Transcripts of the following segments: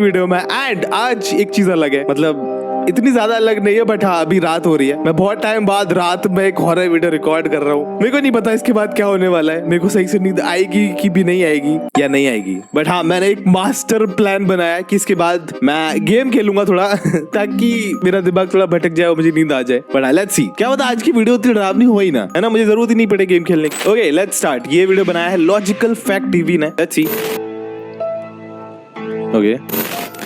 Video में। And आज एक चीज अलग है, मतलब इतनी ज्यादा अलग नहीं है, बट हाँ अभी रात हो रही है। मैं बहुत टाइम बाद रात में एक हॉरर वीडियो रिकॉर्ड कर रहा हूँ। मेरे को नहीं पता इसके बाद क्या होने वाला है, मेरे को सही से नींद आएगी कि भी नहीं आएगी या नहीं आएगी। बट हाँ मैंने एक मास्टर प्लान बनाया कि इसके बाद मैं गेम खेलूंगा थोड़ा ताकि मेरा दिमाग थोड़ा भटक जाए और मुझे नींद आ जाए। बट लेट्स सी क्या होता है। आज की वीडियो इतनी डरावनी हो ही ना, है ना, मुझे जरूरत ही नहीं पड़े गेम खेलने की। Okay let's start. ये वीडियो बनाया है लॉजिकल फैक्ट टीवी ने। Let's see. ओके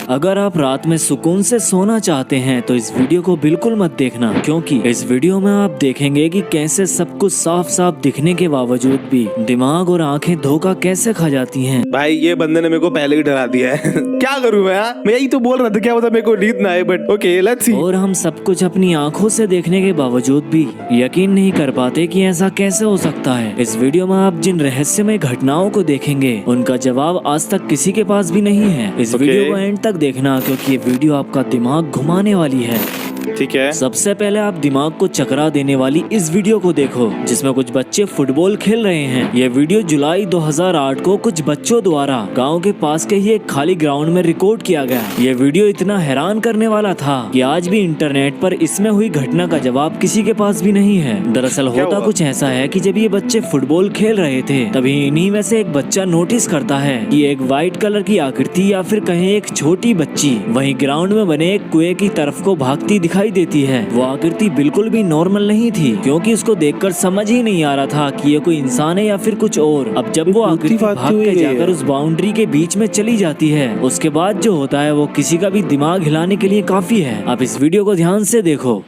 अगर आप रात में सुकून से सोना चाहते हैं तो इस वीडियो को बिल्कुल मत देखना, क्योंकि इस वीडियो में आप देखेंगे कि कैसे सब कुछ साफ साफ दिखने के बावजूद भी दिमाग और आंखें धोखा कैसे खा जाती हैं। भाई ये बंदे ने मेरे को पहले ही डरा दिया है क्या करूं मैं यही तो बोल रहा था, क्या पता मेरे को नींद ना आए। But okay let's see. और हम सब कुछ अपनी आंखों से देखने के बावजूद भी यकीन नहीं कर पाते कि ऐसा कैसे हो सकता है। इस वीडियो में आप जिन रहस्यमय घटनाओं को देखेंगे उनका जवाब आज तक किसी के पास भी नहीं है। इस वीडियो को एंड तक देखना, क्योंकि ये वीडियो आपका दिमाग घुमाने वाली है। ठीक है। सबसे पहले आप दिमाग को चकरा देने वाली इस वीडियो को देखो, जिसमें कुछ बच्चे फुटबॉल खेल रहे हैं। ये वीडियो जुलाई 2008 को कुछ बच्चों द्वारा गांव के पास के ही एक खाली ग्राउंड में रिकॉर्ड किया गया। ये वीडियो इतना हैरान करने वाला था कि आज भी इंटरनेट पर इसमें हुई घटना का जवाब किसी के पास भी नहीं है। दरअसल होता कुछ ऐसा है कि जब ये बच्चे फुटबॉल खेल रहे थे तभी इन्हीं में से एक बच्चा नोटिस करता है कि एक व्हाइट कलर की आकृति या फिर कहें एक छोटी बच्ची वहीं ग्राउंड में बने एक कुएं की तरफ को भागती दिखाई देती है। वो आकृति बिल्कुल भी नॉर्मल नहीं थी, क्योंकि उसको देखकर समझ ही नहीं आ रहा था कि ये कोई इंसान है या फिर कुछ और। अब जब वो आकृति भाग के जाकर उस बाउंड्री के बीच में चली जाती है, उसके बाद जो होता है वो किसी का भी दिमाग हिलाने के लिए काफी है। आप इस वीडियो को ध्यान से देखो।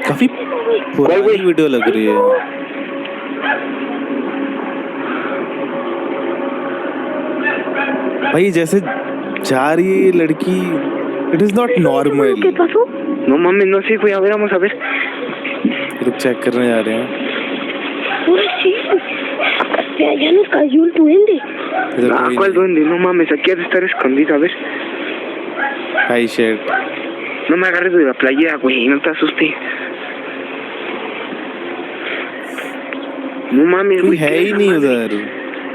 काफी पुरानी वीडियो लग रही है। भाई जैसे जा रही है लड़की, it is not normal. No mames, no sé, güey, a ver, vamos a ver. रुक चेक करने जा रहे हैं। Ahora sí, ya nos cayó el duende. इधर Ah, कोई ¿cuál duende? No mames, aquí ha de estar escondida, a ver. नहीं। हाय शेट। No me agarres de la playera, güey, no te asustes. No mames, कोई güey. है ही नहीं उधर।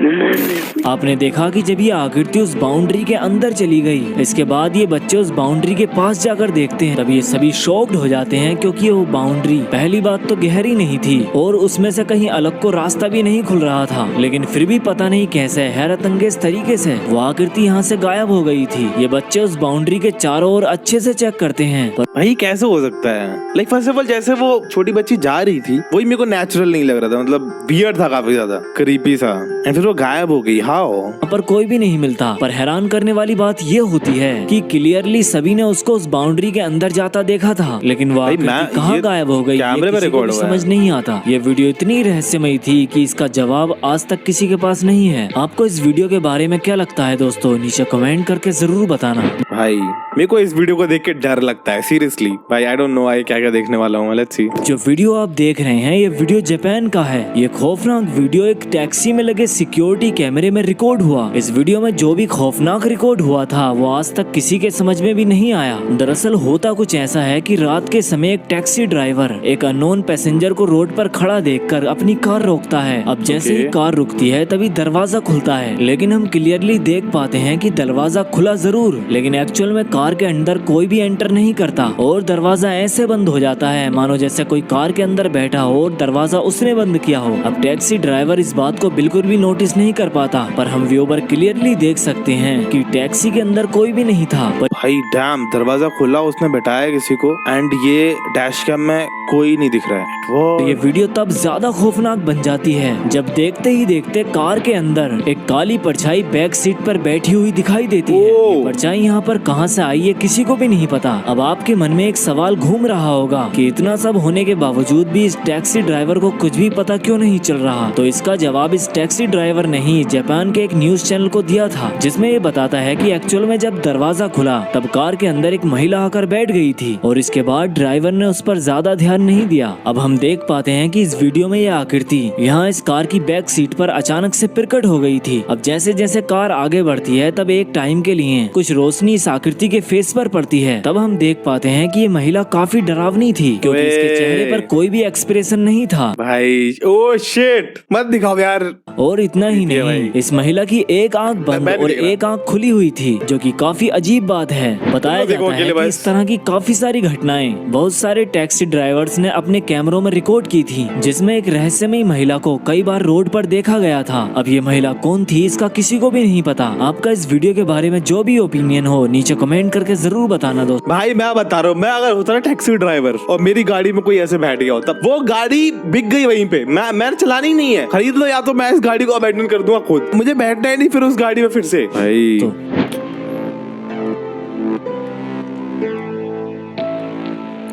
No mames. आपने देखा कि जब ये आकृति उस बाउंड्री के अंदर चली गई, इसके बाद ये बच्चे उस बाउंड्री के पास जाकर देखते हैं, तब ये सभी शॉक्ड हो जाते हैं, क्योंकि वो बाउंड्री पहली बात तो गहरी नहीं थी और उसमें से कहीं अलग को रास्ता भी नहीं खुल रहा था। लेकिन फिर भी पता नहीं कैसे हैरत अंगेज तरीके से वो आकृति यहाँ से गायब हो गई थी। ये बच्चे उस बाउंड्री के चारों ओर अच्छे से चेक करते हैं, पर भाई कैसे हो सकता है। लाइक फर्स्ट ऑफ ऑल जैसे वो छोटी बच्ची जा रही थी वही मेरे को नेचुरल नहीं लग रहा था, मतलब वियर्ड था, काफी ज्यादा क्रीपी सा। एंड फिर वो गायब हो गई। हाउ? वहाँ पर कोई भी नहीं मिलता। पर हैरान करने वाली बात ये होती है कि क्लियरली सभी ने उसको उस बाउंड्री के अंदर जाता देखा था, लेकिन वो कहाँ गायब हो गई कैमरे में रिकॉर्ड हुआ है। समझ नहीं आता। ये वीडियो इतनी रहस्यमयी थी कि इसका जवाब आज तक किसी के पास नहीं है। आपको इस वीडियो के बारे में क्या लगता है दोस्तों, नीचे कमेंट करके जरूर बताना। भाई मेरे को इस वीडियो को देख के डर लगता है सीरियसली। भाई आई डोंट नो आई क्या क्या देखने वाला हूँ। Let's see. जो वीडियो आप देख रहे हैं ये वीडियो जापान का है। ये खौफनाक वीडियो एक टैक्सी में लगे सिक्योरिटी कैमरे में रिकॉर्ड हुआ। इस वीडियो में जो भी खौफनाक रिकॉर्ड हुआ था वो आज तक किसी के समझ में भी नहीं आया। दरअसल होता कुछ ऐसा है कि रात के समय एक टैक्सी ड्राइवर एक अननोन पैसेंजर को रोड पर खड़ा देखकर अपनी कार रोकता है। अब जैसे ही कार रुकती है तभी दरवाजा खुलता है, लेकिन हम क्लियरली देख पाते हैं कि दरवाजा खुला जरूर, लेकिन एक्चुअल में कार के अंदर कोई भी एंटर नहीं करता और दरवाजा ऐसे बंद हो जाता है मानो जैसे कोई कार के अंदर बैठा हो और दरवाजा उसने बंद किया हो। अब टैक्सी ड्राइवर इस बात को बिल्कुल भी नोटिस नहीं कर पाता, पर हम व्यूअर क्लियरली देख सकते हैं कि टैक्सी के अंदर कोई भी नहीं था। भाई डैम, दरवाजा खुला, उसने बैठाया किसी को एंड ये डैश कैम में कोई नहीं दिख रहा है। वो ये वीडियो तब ज्यादा खौफनाक बन जाती है जब देखते ही देखते कार के अंदर एक काली परछाई बैक सीट पर बैठी हुई दिखाई देती है। ये परछाई यहाँ पर कहाँ से आई है किसी को भी नहीं पता। अब आपके मन में एक सवाल घूम रहा होगा कि इतना सब होने के बावजूद भी इस टैक्सी ड्राइवर को कुछ भी पता क्यों नहीं चल रहा। तो इसका जवाब इस टैक्सी ड्राइवर ने ही जापान के एक न्यूज चैनल को दिया था, जिसमें ये बताता है कि एक्चुअल में जब दरवाजा खुला तब कार के अंदर एक महिला आकर बैठ गई थी और इसके बाद ड्राइवर ने उस पर ज्यादा ध्यान नहीं दिया। अब हम देख पाते हैं कि इस वीडियो में यह आकृति यहाँ इस कार की बैक सीट पर अचानक से प्रकट हो गई थी। अब जैसे जैसे कार आगे बढ़ती है तब एक टाइम के लिए कुछ रोशनी इस आकृति के फेस पर पड़ती है। तब हम देख पाते हैं कि ये महिला काफी डरावनी थी क्योंकि इसके चेहरे पर कोई भी एक्सप्रेशन नहीं था। भाई ओ शिट, मत दिखाओ यार। और इतना ही नहीं, इस महिला की एक आंख बंद और एक आंख खुली हुई थी, जो कि काफी अजीब बात है। बताया जाता है कि इस तरह की काफी सारी घटनाएं बहुत सारे टैक्सी ड्राइवर्स ने अपने कैमरों में रिकॉर्ड की थी, जिसमें एक रहस्यमयी महिला को कई बार रोड पर देखा गया था। अब ये महिला कौन थी इसका किसी को भी नहीं पता। आपका इस वीडियो के बारे में जो भी ओपिनियन हो नीचे कमेंट करके जरूर बताना दोस्त। भाई मैं बता रहा हूँ, मैं अगर होता ना टैक्सी ड्राइवर और मेरी गाड़ी में कोई ऐसे बैठ गया होता, वो गाड़ी बिक गई वहीं पे, मैंने चलानी नहीं है, खरीद लो, या तो मैं इस गाड़ी को अबैंडन कर दूंगा खुद, मुझे बैठना ही नहीं फिर उस गाड़ी में फिर से। भाई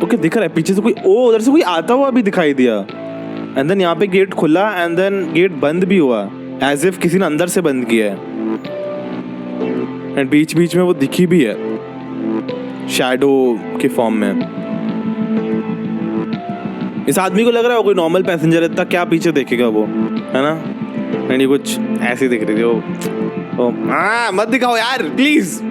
ओके दिख रहा है पीछे से कोई, ओ उधर से कोई आता हुआ भी दिखाई दिया। एंड देन यहाँ पे गेट खुला एंड देन गेट बंद भी हुआ, एज इफ किसी ने अंदर से बंद किया है। एंड बीच बीच में वो दिखी भी है शैडो के फॉर्म में। इस आदमी को लग रहा है कोई नॉर्मल पैसेंजर है, इतना क्या पीछे देखेगा वो, है ना। एंड ये कुछ ऐसी दिख रही थी वो। मत दिखाओ यार प्लीज।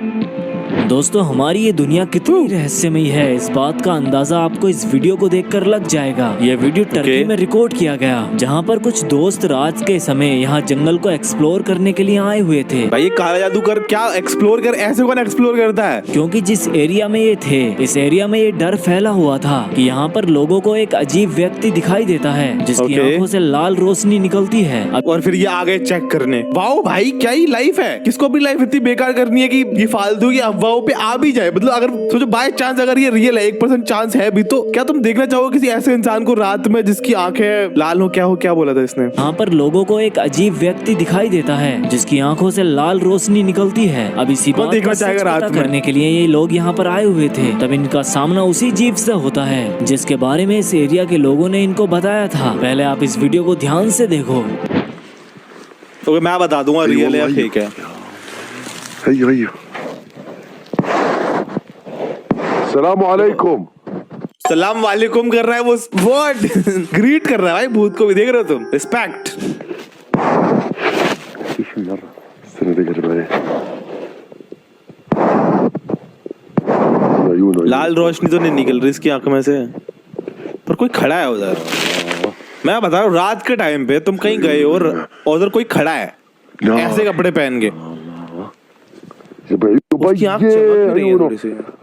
दोस्तों हमारी ये दुनिया कितनी रहस्यमयी है, इस बात का अंदाजा आपको इस वीडियो को देखकर लग जाएगा। ये वीडियो टर्की में रिकॉर्ड किया गया, जहाँ पर कुछ दोस्त रात के समय यहाँ जंगल को एक्सप्लोर करने के लिए आए हुए थे। भाई ये काला जादूगर क्या एक्सप्लोर कर, ऐसे कौन एक्सप्लोर करता है? क्योंकि जिस एरिया में ये थे, इस एरिया में ये डर फैला हुआ था कि यहाँ पर लोगों को एक अजीब व्यक्ति दिखाई देता है जिसकी आंखों से लाल रोशनी निकलती है। और फिर ये आ गए चेक करने। वाओ भाई क्या ही लाइफ है, किसको भी लाइफ इतनी बेकार करनी है कि ये फालतू की अफवाहों पे आ भी जाए। मतलब अगर सोचो बाय चांस अगर ये रियल है, 1% चांस है भी, तो क्या तुम देखना चाहोगे किसी ऐसे इंसान को रात में जिसकी आंखें लाल हो? क्या बोला था इसने? यहाँ पर लोगों को एक अजीब व्यक्ति दिखाई देता है जिसकी आंखों से लाल रोशनी निकलती है। अब इसी बात का सच पता करने के लिए ये लोग यहाँ पर आए हुए थे। तब इनका सामना उसी जीव से होता है जिसके बारे में इस एरिया के लोगों ने इनको बताया था। पहले आप इस वीडियो को ध्यान से देखो। तो मैं बता दूंगा रियल है या फेक है। सलाम वालेकुम। सलाम वालेकुम कर रहा है वो, व्हाट ग्रीट कर रहा है भाई भूत को भी। देख रहे हो तुम? रिस्पेक्ट। लाल रोशनी तो नहीं निकल रही इसकी आंख में से, पर कोई खड़ा है उधर। मैं बता रहा हूँ रात के टाइम पे तुम कहीं गए और उधर कोई खड़ा है ऐसे कपड़े पहन के।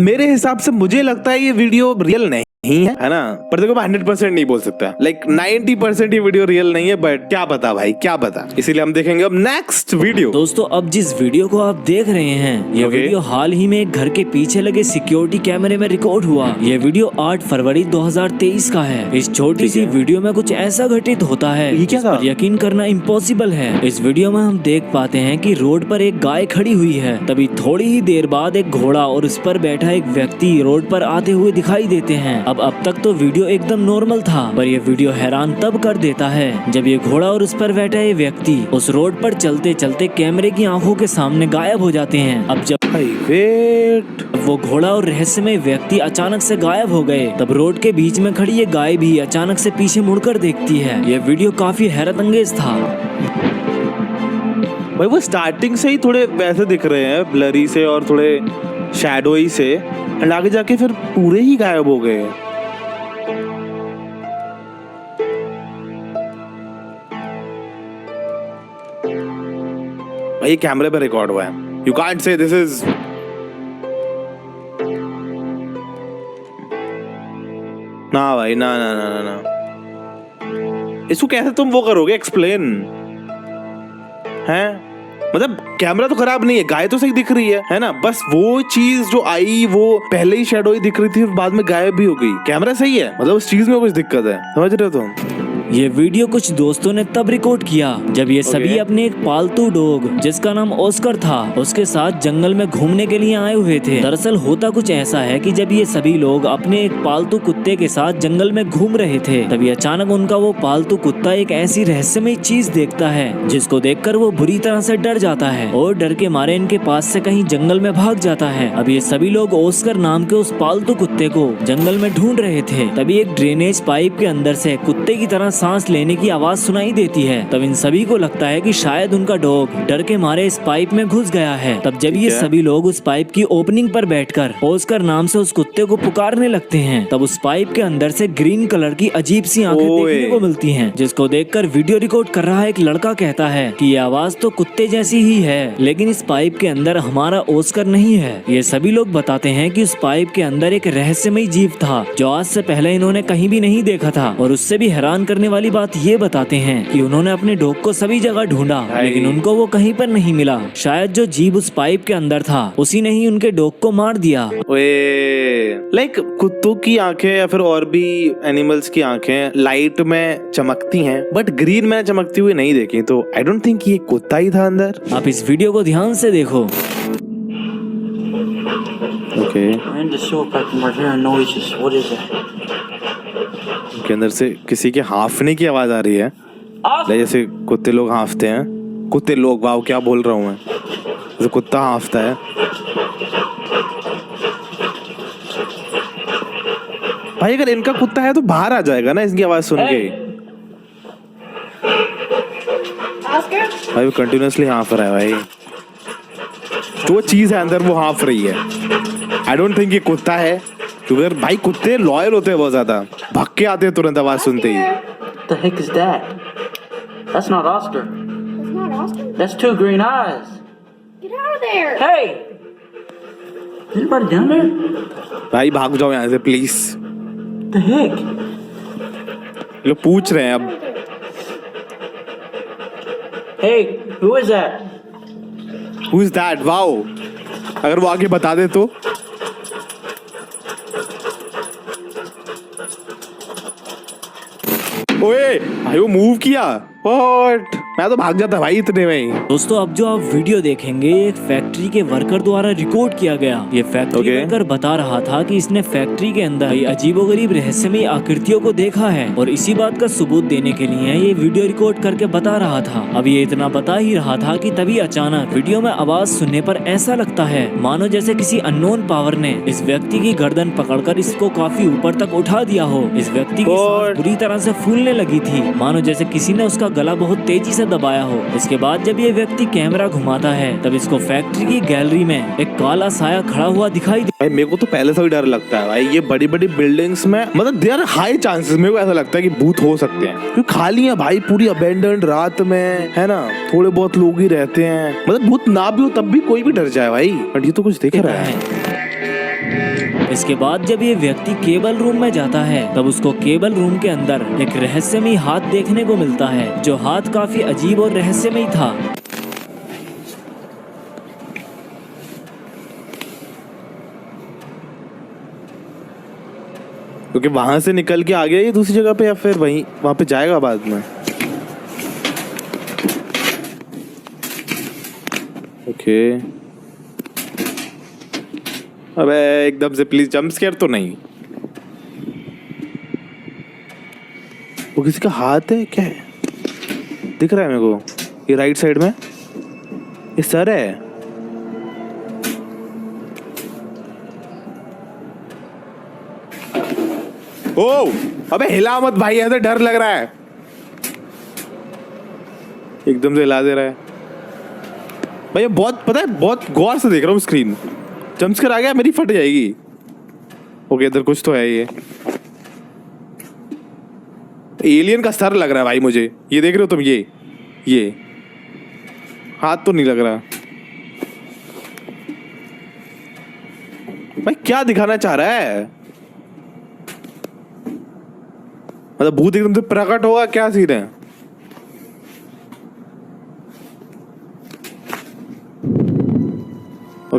मेरे हिसाब से मुझे लगता है ये वीडियो रियल नहीं है ना, पर देखो मैं 100% नहीं बोल सकता, लाइक 90% ये वीडियो रियल नहीं है, बट क्या पता भाई क्या पता। इसीलिए हम देखेंगे अब नेक्स्ट वीडियो। दोस्तों अब जिस वीडियो को आप देख रहे हैं ये वीडियो हाल ही में एक घर के पीछे लगे सिक्योरिटी कैमरे में रिकॉर्ड हुआ। ये वीडियो 8 फरवरी 2023 का है। इस छोटी सी वीडियो में कुछ ऐसा घटित होता है जिस पर यकीन करना इम्पॉसिबल है। इस वीडियो में हम देख पाते हैं कि रोड पर एक गाय खड़ी हुई है। तभी थोड़ी ही देर बाद एक घोड़ा और उस पर बैठा एक व्यक्ति रोड पर आते हुए दिखाई देते हैं। अब तक तो वीडियो एकदम नॉर्मल था, पर ये वीडियो हैरान तब कर देता है जब ये घोड़ा और उस पर बैठा ये व्यक्ति उस रोड पर चलते चलते कैमरे की आंखों के सामने गायब हो जाते हैं। अब जब वेट वो घोड़ा और रहस्यमय व्यक्ति अचानक से गायब हो गए, तब रोड के बीच में खड़ी ये गाय भी अचानक से पीछे मुड़कर देखती है। ये वीडियो काफी हैरत अंगेज था। भाई वो स्टार्टिंग से ही थोड़े वैसे दिख रहे हैं, ब्लरी से और थोड़े शैडोई से, एंड आगे जाके फिर पूरे ही गायब हो गए। भाई कैमरे पे रिकॉर्ड हुआ है, you can't say this is. ना भाई ना ना ना ना ना, इसको कैसे तुम वो करोगे एक्सप्लेन हैं? मतलब कैमरा तो खराब नहीं है, गाय तो सही दिख रही है ना, बस वो चीज जो आई वो पहले ही शैडो ही दिख रही थी, बाद में गायब भी हो गई। कैमरा सही है, मतलब उस चीज में कुछ दिक्कत है, समझ रहे हो तुम? ये वीडियो कुछ दोस्तों ने तब रिकॉर्ड किया जब ये सभी अपने एक पालतू डॉग जिसका नाम ऑस्कर था उसके साथ जंगल में घूमने के लिए आए हुए थे। दरअसल होता कुछ ऐसा है कि जब ये सभी लोग अपने एक पालतू कुत्ते के साथ जंगल में घूम रहे थे तभी अचानक उनका वो पालतू कुत्ता एक ऐसी रहस्यमय चीज देखता है जिसको देखकर वो बुरी तरह से डर जाता है और डर के मारे इनके पास से कहीं जंगल में भाग जाता है। अब ये सभी लोग ऑस्कर नाम के उस पालतू कुत्ते को जंगल में ढूंढ रहे थे। तभी एक ड्रेनेज पाइप के अंदर से कुत्ते की तरह सांस लेने की आवाज सुनाई देती है। तब इन सभी को लगता है कि शायद उनका डॉग डर के मारे इस पाइप में घुस गया है। तब जब ये सभी लोग उस पाइप की ओपनिंग पर बैठकर ऑस्कर नाम से उस कुत्ते को पुकारने लगते हैं तब उस पाइप के अंदर से ग्रीन कलर की अजीब सी आंखें देखने को मिलती हैं, जिसको देखकर वीडियो रिकॉर्ड कर रहा एक लड़का कहता है कि ये आवाज तो कुत्ते जैसी ही है लेकिन इस पाइप के अंदर हमारा ऑस्कर नहीं है। ये सभी लोग बताते हैं कि उस पाइप के अंदर एक रहस्यमय जीव था जो आज से पहले इन्होंने कहीं भी नहीं देखा था। और उससे भी हैरान करने वाली बात ये बताते हैं कि उन्होंने अपने डॉग को सभी जगह ढूंढा लेकिन उनको वो कहीं पर नहीं मिला। शायद जो जीव उस पाइप के अंदर था उसी ने ही उनके डॉग को मार दिया। लाइक कुत्तों की आंखें या फिर और भी एनिमल्स की आंखें लाइट में चमकती हैं बट ग्रीन में चमकती हुई नहीं देखी, तो आई डोंट थिंक ये कुत्ता ही था अंदर। आप इस वीडियो को ध्यान से देखो। ओके के अंदर से किसी के हांफने की आवाज आ रही है जैसे कुत्ते लोग हांफते हैं। कुत्ते लोग, वाव क्या बोल रहा हूँ मैं, जैसे कुत्ता हांफता है। भाई अगर इनका कुत्ता है तो बाहर आ जाएगा ना इसकी आवाज सुन के। भाई वो कंटिन्यूअसली हाँफ रहा है भाई, जो चीज है अंदर वो हाँफ रही है। आई डोंट थिंक ये कुत्ता है क्योंकि भाई कुत्ते लॉयल होते हैं बहुत ज्यादा, भाग के आते हैं तुरंत आवाज सुनते ही। The heck is that? That's not Oscar. That's not Oscar. That's two green eyes. Get out of there. Hey! Anybody down there? भाई भाग जाओ यहाँ से प्लीज। The heck? लोग पूछ रहे हैं अब। Hey, who is that? Who is that? Wow, अगर वो आगे बता दे तो। ओए भाई वो मूव किया, व्हाट? मैं तो भाग जाता भाई इतने में ही। दोस्तों अब जो आप वीडियो देखेंगे एक फैक्ट्री के वर्कर द्वारा रिकॉर्ड किया गया। ये फैक्ट्री वर्कर बता रहा था कि इसने फैक्ट्री के अंदर कई अजीबोगरीब रहस्यमय आकृतियों को देखा है और इसी बात का सबूत देने के लिए ये वीडियो रिकॉर्ड करके बता रहा था। अब ये इतना बता ही रहा था कि तभी अचानक वीडियो में आवाज सुनने पर ऐसा लगता है मानो जैसे किसी अननोन पावर ने इस व्यक्ति की गर्दन पकड़कर इसको काफी ऊपर तक उठा दिया हो। इस व्यक्ति की सांस बुरी तरह से फूलने लगी थी, मानो जैसे किसी ने उसका गला बहुत तेजी से दबाया हो। इसके बाद जब ये व्यक्ति कैमरा घुमाता है तब इसको फैक्ट्री की गैलरी में एक काला साया खड़ा हुआ दिखाई दे। भाई मेरे को तो पहले से ही डर लगता है भाई, ये बड़ी बड़ी बिल्डिंग्स में मतलब देयर आर हाई चांसेस, मेरे को ऐसा लगता है कि भूत हो सकते हैं क्योंकि खाली है भाई, पूरी अबेंडन्ड रात में है ना, थोड़े बहुत लोग ही रहते हैं। मतलब भूत ना भी हो तब भी कोई भी डर जाए भाई, बट ये तो कुछ दिख रहा है। इसके बाद जब ये व्यक्ति केबल रूम में जाता है तब उसको केबल रूम के अंदर एक रहस्यमय हाथ देखने को मिलता है, जो हाथ काफी अजीब और रहस्यमय था। क्योंकि वहां से निकल के आ गया ये दूसरी जगह पे या फिर वहां पे जाएगा बाद में। ओके अबे एकदम से प्लीज जंप स्केयर तो नहीं। वो किसी का हाथ है क्या है? दिख रहा है मेरे को ये राइट साइड में, ये सर है। ओ अबे हिला मत भाई, ऐसा डर लग रहा है, एकदम से हिला दे रहा है भाई। बहुत पता है, बहुत गौर से देख रहा हूँ स्क्रीन, जंपस्केयर आ गया मेरी फट जाएगी। ओके इधर कुछ तो है, ये एलियन का सर लग रहा है भाई मुझे, ये देख रहे हो तुम, ये हाथ तो नहीं लग रहा भाई, क्या दिखाना चाह रहा है? मतलब भूत एकदम से प्रकट होगा, क्या सीन है?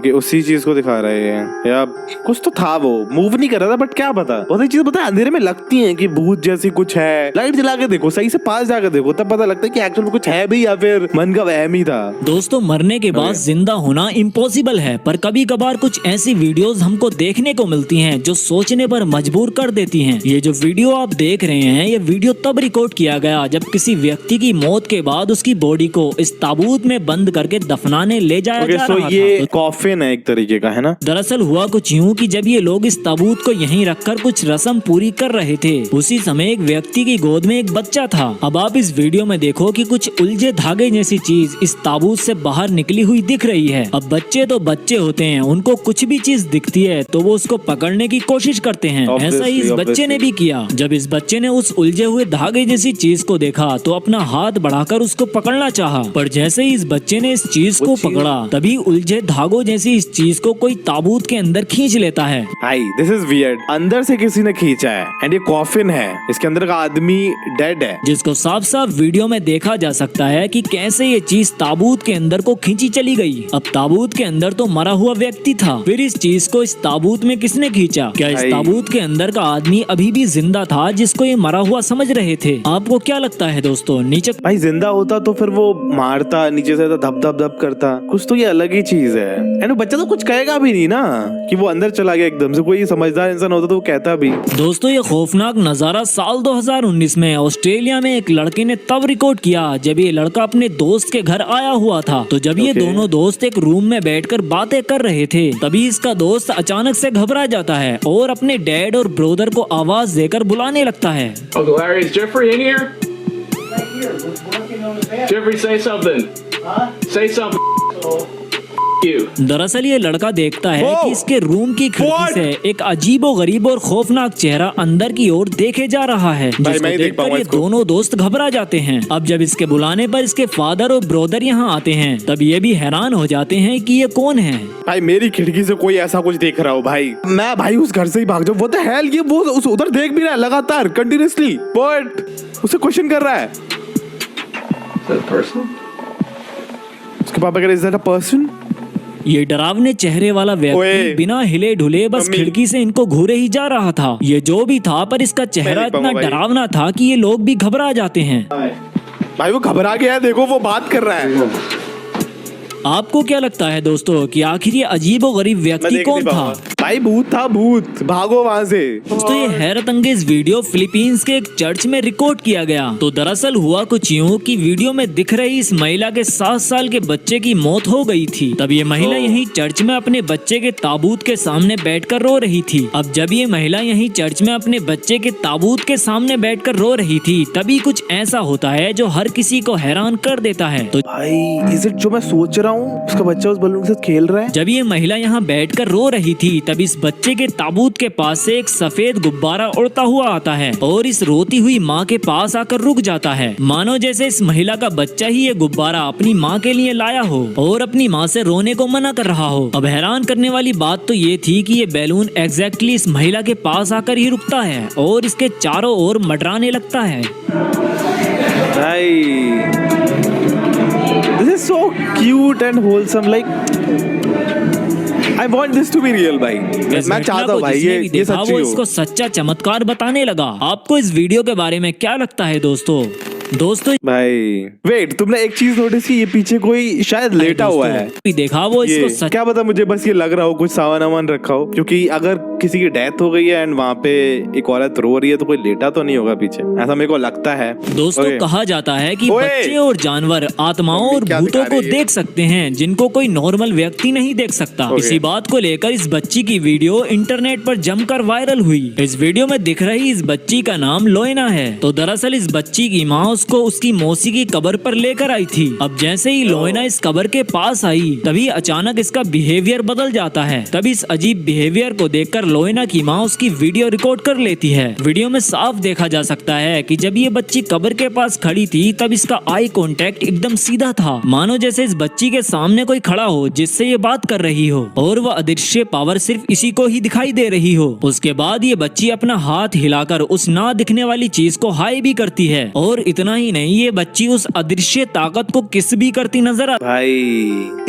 ओके उसी चीज को दिखा रहे हैं या कुछ तो था, वो मूव नहीं कर रहा था बट क्या पता। बहुत सी चीजें पता है अंधेरे में लगती हैं कि भूत जैसी कुछ है। लाइट जला के देखो, सही से पास जाकर देखो, तब पता लगता है कि एक्चुअल में कुछ है भी या फिर मन का वहम ही था। दोस्तों मरने के बाद जिंदा होना इम्पॉसिबल है, पर कभी कभार कुछ ऐसी वीडियोस हमको देखने को मिलती हैं जो सोचने पर मजबूर कर देती हैं। ये जो वीडियो आप देख रहे हैं, ये वीडियो तब रिकॉर्ड किया गया जब किसी व्यक्ति की मौत के बाद उसकी बॉडी को इस ताबूत में बंद करके दफनाने ले जाया जा रहा था। ये कॉफिन है एक तरीके का, है ना? दरअसल हुआ कुछ यूं कि जब ये लोग इस ताबूत को यहीं रखकर कुछ रस्म पूरी कर रहे थे, उसी समय एक व्यक्ति की गोद में एक बच्चा था। अब आप इस वीडियो में देखो कि कुछ उलझे धागे जैसी चीज इस ताबूत से बाहर निकली हुई दिख रही है। अब बच्चे तो बच्चे होते हैं, उनको कुछ भी चीज दिखती है तो वो उसको पकड़ने की कोशिश करते हैं। ऐसा ही इस बच्चे ने भी किया। जब इस बच्चे ने उस उलझे हुए धागे जैसी चीज को देखा तो अपना हाथ बढ़ाकर उसको पकड़ना चाहा, पर जैसे ही इस बच्चे ने इस चीज को पकड़ा तभी उलझे धागों जैसी इस चीज को कोई ताबूत के अंदर खींच लेता है। Hi this is weird. अंदर से किसी ने खींचा है एंड ये कॉफिन है, इसके अंदर का आदमी डेड है, जिसको साफ साफ वीडियो में देखा जा सकता है कि कैसे ये चीज ताबूत के अंदर को खींची चली गई। अब ताबूत के अंदर तो मरा हुआ व्यक्ति था, फिर इस चीज को इस ताबूत में किसने खींचा? क्या इस ताबूत के अंदर का आदमी अभी भी जिंदा था जिसको ये मरा हुआ समझ रहे थे? आपको क्या लगता है दोस्तों? नीचे भाई जिंदा होता तो फिर वो मारता, नीचे से धप धप धप करता, कुछ तो ये अलग ही चीज है। एंड बच्चा तो कुछ कहेगा भी नहीं ना कि वो अंदर चला गया एकदम से। कोई समझदार इंसान होता तो वो कहता भी। दोस्तों ये खौफनाक नजारा साल 2019 में ऑस्ट्रेलिया में एक लड़के ने तब रिकॉर्ड किया जब ये लड़का अपने दोस्त के घर आया हुआ था। तो जब ये दोनों दोस्त एक रूम में बैठकर बातें कर रहे थे, तभी इसका दोस्त अचानक से घबरा जाता है और अपने डैड और ब्रदर को आवाज देकर बुलाने लगता है। Uncle Larry, is Jeffrey in here? Jeffrey, say something. Say something. You. दरअसल ये लड़का देखता है कि इसके रूम की खिड़की से एक अजीबो गरीब और खौफनाक चेहरा अंदर की ओर देखे जा रहा है, जिसको देखकर ये दोनों दोस्त घबरा जाते हैं। अब जब इसके बुलाने पर इसके फादर और ब्रदर यहाँ आते हैं, तब ये भी हैरान हो जाते हैं कि ये कौन है। भाई मेरी खिड़की से कोई ऐसा कुछ देख रहा हो भाई, मैं भाई उस घर से ही भाग जाऊं। वो तो हेल, ये वो उधर देख भी रहा है लगातार कंटिन्यूअसली, बट उसे क्वेश्चन कर रहा है। उसके पापा कह रहे, इज दैट अ पर्सन? ये डरावने चेहरे वाला व्यक्ति बिना हिले ढुले बस खिड़की से इनको घूरे ही जा रहा था। ये जो भी था, पर इसका चेहरा इतना डरावना था कि ये लोग भी घबरा जाते हैं। भाई वो घबरा गया, देखो वो बात कर रहा है। आपको क्या लगता है दोस्तों कि आखिर ये अजीब और गरीब व्यक्ति कौन था? भाई भूत था, भूत, भागो वहाँ से। दोस्तों ये हैरत अंगेज वीडियो फिलीपींस के एक चर्च में रिकॉर्ड किया गया। तो दरअसल हुआ कुछ यूं कि वीडियो में दिख रही इस महिला के 7 साल के बच्चे की मौत हो गई थी। तब ये महिला यहीं चर्च में अपने बच्चे के ताबूत के सामने बैठकर रो रही थी। अब जब ये महिला यहीं चर्च में अपने बच्चे के ताबूत के सामने बैठकर रो रही थी, तभी कुछ ऐसा होता है जो हर किसी को हैरान कर देता है। तो भाई इज इट जो मैं सोच रहा हूँ, उसका बच्चा उस बलून के साथ खेल रहा है। जब ये महिला यहाँ बैठकर रो रही थी, तब इस बच्चे के ताबूत के पास से एक सफेद गुब्बारा उड़ता हुआ आता है और इस रोती हुई माँ के पास आकर रुक जाता है, मानो जैसे इस महिला का बच्चा ही ये गुब्बारा अपनी माँ के लिए लाया हो और अपनी माँ से रोने को मना कर रहा हो। अब हैरान करने वाली बात तो ये थी कि ये बैलून एग्जैक्टली इस महिला के पास आकर ही रुकता है और इसके चारों ओर मंडराने लगता है। This is so cute and wholesome, like I want this to be real भाई। मैं चाहता हूँ भाई ये सच्ची हो। इसको सच्चा चमत्कार बताने लगा। आपको इस वीडियो के बारे में क्या लगता है दोस्तों? भाई वेट, तुमने एक चीज नोटिस की, ये पीछे कोई शायद लेटा हुआ है। देखा वो इसको क्या पता, मुझे बस ये लग रहा हो कुछ सामान वामान रखा हो, क्योंकि अगर किसी की डेथ हो गई है एंड वहाँ पे एक औरत रो रही है तो कोई लेटा तो नहीं होगा पीछे, ऐसा मेरे को लगता है। दोस्तों कहा जाता है कि बच्चे और जानवर आत्माओं और भूतों को देख सकते हैं जिनको कोई नॉर्मल व्यक्ति नहीं देख सकता। इसी बात को लेकर इस बच्ची की वीडियो इंटरनेट पर जमकर वायरल हुई। इस वीडियो में दिख रही इस बच्ची का नाम लोएना है। तो दरअसल इस बच्ची की माँ उसको उसकी मौसी की कब्र पर लेकर आई थी। अब जैसे ही लोएना इस कब्र के पास आई, तभी अचानक इसका बिहेवियर बदल जाता है। तभी इस अजीब बिहेवियर को देखकर लोएना की माँ उसकी वीडियो रिकॉर्ड कर लेती है। वीडियो में साफ देखा जा सकता है कि जब ये बच्ची कब्र के पास खड़ी थी तब इसका आई कांटेक्ट एकदम सीधा था, मानो जैसे इस बच्ची के सामने कोई खड़ा हो जिससे ये बात कर रही हो और वह अदृश्य पावर सिर्फ इसी को ही दिखाई दे रही हो। उसके बाद ये बच्ची अपना हाथ हिलाकर उस ना दिखने वाली चीज को हाई भी करती है और इतना ही नहीं, ये बच्ची उस अदृश्य ताकत को किस भी करती नजर आ भाई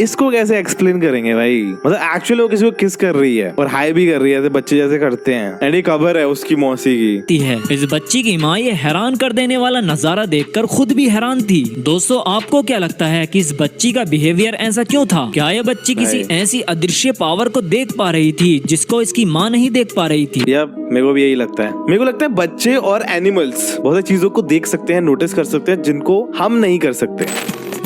इसको कैसे एक्सप्लेन करेंगे भाई? मतलब एक्चुअली वो किसी को किस कर रही है और हाई भी कर रही है जैसे बच्चे जैसे करते हैं। एंड ये खबर है उसकी मौसी की है। इस बच्ची की माँ ये हैरान कर देने वाला नजारा देखकर खुद भी हैरान थी। दोस्तों आपको क्या लगता है कि इस बच्ची का बिहेवियर ऐसा क्यों था? क्या ये बच्ची किसी ऐसी अदृश्य पावर को देख पा रही थी जिसको इसकी माँ नहीं देख पा रही थी? या मेरे को भी यही लगता है। मेरे को लगता है बच्चे और एनिमल्स बहुत सारी चीजों को देख सकते हैं, नोटिस कर सकते हैं जिनको हम नहीं कर सकते।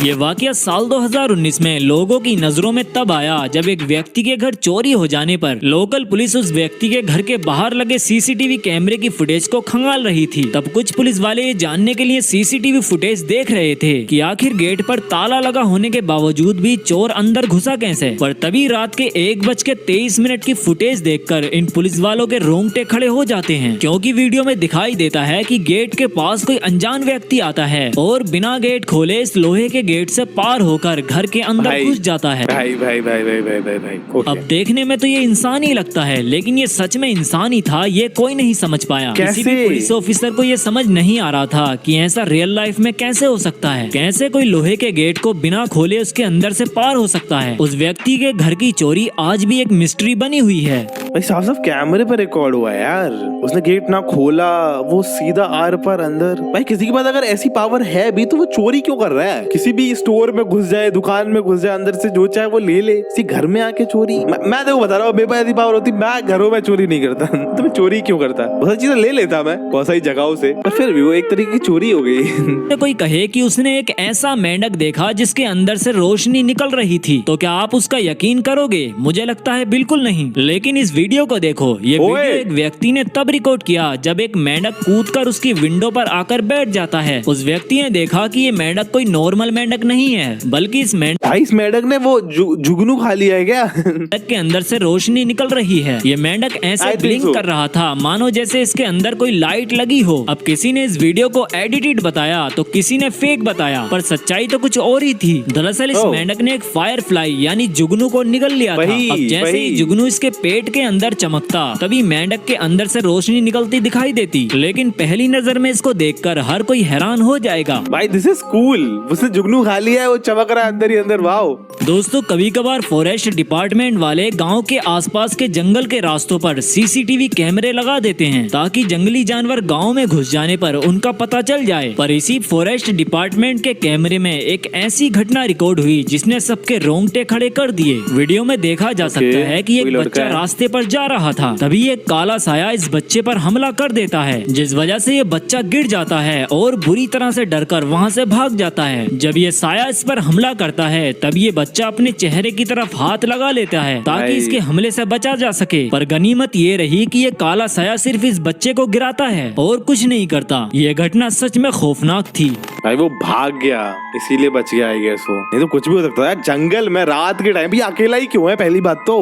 ये वाकया साल 2019 में लोगों की नजरों में तब आया जब एक व्यक्ति के घर चोरी हो जाने पर लोकल पुलिस उस व्यक्ति के घर के बाहर लगे सीसीटीवी कैमरे की फुटेज को खंगाल रही थी। तब कुछ पुलिस वाले ये जानने के लिए सीसीटीवी फुटेज देख रहे थे कि आखिर गेट पर ताला लगा होने के बावजूद भी चोर अंदर घुसा कैसे। पर तभी रात के 1:23 की फुटेज देखकर इन पुलिस वालों के रोंगटे खड़े हो जाते हैं, क्योंकि वीडियो में दिखाई देता है कि गेट के पास कोई अनजान व्यक्ति आता है और बिना गेट खोले इस लोहे के गेट से पार होकर घर के अंदर घुस जाता है। भाई भाई भाई भाई भाई भाई भाई ओके। अब देखने में तो ये इंसान ही लगता है, लेकिन ये सच में इंसान ही था, ये कोई नहीं समझ पाया। किसी भी पुलिस ऑफिसर को ये समझ नहीं आ रहा था कि ऐसा रियल लाइफ में कैसे हो सकता है। कैसे कोई लोहे के गेट को बिना खोले उसके अंदर से पार हो सकता है। उस व्यक्ति के घर की चोरी आज भी एक मिस्ट्री बनी हुई है। भाई साफ साफ कैमरे पर रिकॉर्ड हुआ है यार। उसने गेट ना खोला, वो सीधा आर पर अंदर। भाई किसी के पास अगर ऐसी पावर है भी तो वो चोरी क्यों कर रहा है? किसी भी स्टोर में घुस जाए, दुकान में घुस जाए, अंदर से जो चाहे वो ले ले। इसी घर में आके चोरी। मैं देखो बता रहा हूँ, मेरे पास ऐसी पावर होती मैं घरों में चोरी नहीं करता। तो मैं चोरी क्यों करता? बहुत सारी चीजें ले लेता मैं बहुत सारी जगहों से, पर फिर भी वो एक तरीके की चोरी हो गई। कोई कहे कि उसने एक ऐसा मेंढक देखा जिसके अंदर से रोशनी निकल रही थी, तो क्या आप उसका यकीन करोगे? मुझे लगता है बिल्कुल नहीं। लेकिन इस वीडियो को देखो, ये वीडियो एक व्यक्ति ने तब रिकॉर्ड किया जब एक मेंढक कूदकर उसकी विंडो पर आकर बैठ जाता है। उस व्यक्ति ने देखा कि ये मेंढक कोई नॉर्मल मेंढक नहीं है, बल्कि इस मेंढक ने वो जुगनू खा लिया है क्या? मेंढक के अंदर से रोशनी निकल रही है। ये मेंढक ऐसे ब्लिंक कर रहा था मानो जैसे इसके अंदर कोई लाइट लगी हो। अब किसी ने इस वीडियो को एडिटेड बताया तो किसी ने फेक बताया, पर सच्चाई तो कुछ और ही थी। दरअसल इस मेंढक ने एक फायर फ्लाई यानी जुगनू को निगल लिया था। अब जैसे ही जुगनू इसके पेट के अंदर चमकता तभी मेंढक के अंदर से रोशनी निकलती दिखाई देती। लेकिन पहली नजर में इसको देखकर हर कोई हैरान हो जाएगा। भाई दिस इज कूल। उसने जुगनू खा लिया है, वो चमक रहा है अंदर ही अंदर। वाओ। दोस्तों कभी कभार फॉरेस्ट डिपार्टमेंट वाले गांव के आसपास के जंगल के रास्तों पर सीसीटीवी कैमरे लगा देते हैं ताकि जंगली जानवर गांव में घुस जाने पर उनका पता चल जाए। पर इसी फॉरेस्ट डिपार्टमेंट के कैमरे में एक ऐसी घटना रिकॉर्ड हुई जिसने सबके रोंगटे खड़े कर दिए। वीडियो में देखा जा सकता है कि एक बच्चा रास्ते पर जा रहा था, तभी एक काला साया इस बच्चे पर हमला कर देता है, जिस वजह से ये बच्चा गिर जाता है और बुरी तरह से डरकर वहाँ से भाग जाता है। जब ये साया इस पर हमला करता है तब ये बच्चा अपने चेहरे की तरफ हाथ लगा लेता है ताकि इसके हमले से बचा जा सके। पर गनीमत ये रही कि ये काला साया सिर्फ इस बच्चे को गिराता है और कुछ नहीं करता। ये घटना सच में खौफनाक थी। भाई वो भाग गया इसीलिए बच गया आई गेस। वो नहीं तो कुछ भी हो सकता है जंगल में रात के टाइम भी अकेला ही क्यों है? पहली बात तो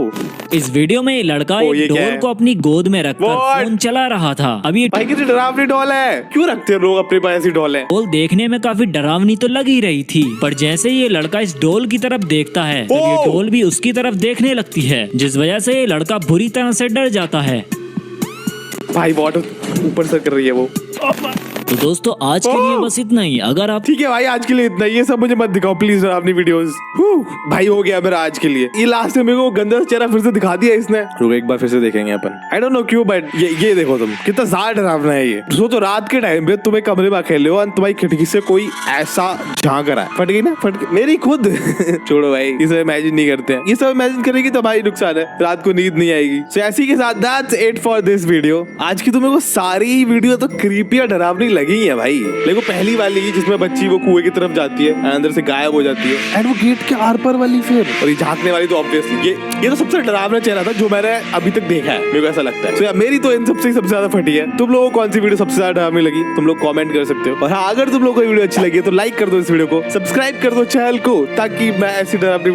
इस वीडियो में ये लड़का एक डॉल को अपनी गोद में रखकर फोन चला रहा था। अभी भाई कितनी डरावनी डॉल है, क्यों रखते हैं लोग अपने पास ऐसी डॉल है? डॉल देखने में काफी डरावनी तो लग ही रही थी, पर जैसे ये लड़का इस डॉल की तरफ देखता है तब ये डॉल भी उसकी तरफ देखने लगती है, जिस वजह से ये लड़का बुरी तरह से डर जाता है। भाई वाटर ऊपर से कर रही है वो। तो दोस्तों आज के लिए बस इतना ही। अगर आप ठीक है भाई आज के लिए इतना ही। ये सब मुझे मत दिखाओ प्लीज अपनी वीडियोस। भाई हो गया मेरा आज के लिए। ये लास्ट में मेरे को गंदा चेहरा फिर से दिखा दिया इसने। रुको एक बार फिर से देखेंगे अपन। आई डोंट नो क्यों बट ये देखो तुम कितना ज्यादा डरावना है ये। तो रात के टाइम पे तुम्हें कमरे में अकेले हो और तुम्हारी खिड़की से कोई ऐसा झांक रहा है। फट गई ना, फट गई मेरी खुद। छोड़ो भाई ये सब इमेजिन नहीं करते हैं। ये सब इमेजिन करेगी तो हमारी नुकसान है, रात को नींद नहीं आएगी। सो ऐसी के साथ that's it for this video. आज की तुम्हें को सारी वीडियो तो क्रीपी और डरावनी लगी है भाई। देखो पहली वाली जिसमें बच्ची वो कुएं की तरफ जाती है, अंदर से गायब हो जाती है, एंड वो गेट के आर पर वाली फिर, और ये झांकने वाली तो ऑब्वियसली ये तो सबसे डरावना चेहरा था जो मैंने अभी तक देखा है, मेरे को ऐसा लगता है। तो मेरी तो इन सबसे ज्यादा फटी है। तुम लोगों को कौन सी वीडियो सबसे ज्यादा डरावनी लगी तुम लोग कमेंट कर सकते हो। और हाँ अगर तुम लोगों को वीडियो अच्छी लगी तो लाइक कर दो, इस वीडियो को सब्सक्राइब कर दो चैनल को, ताकि मैं ऐसी डरावनी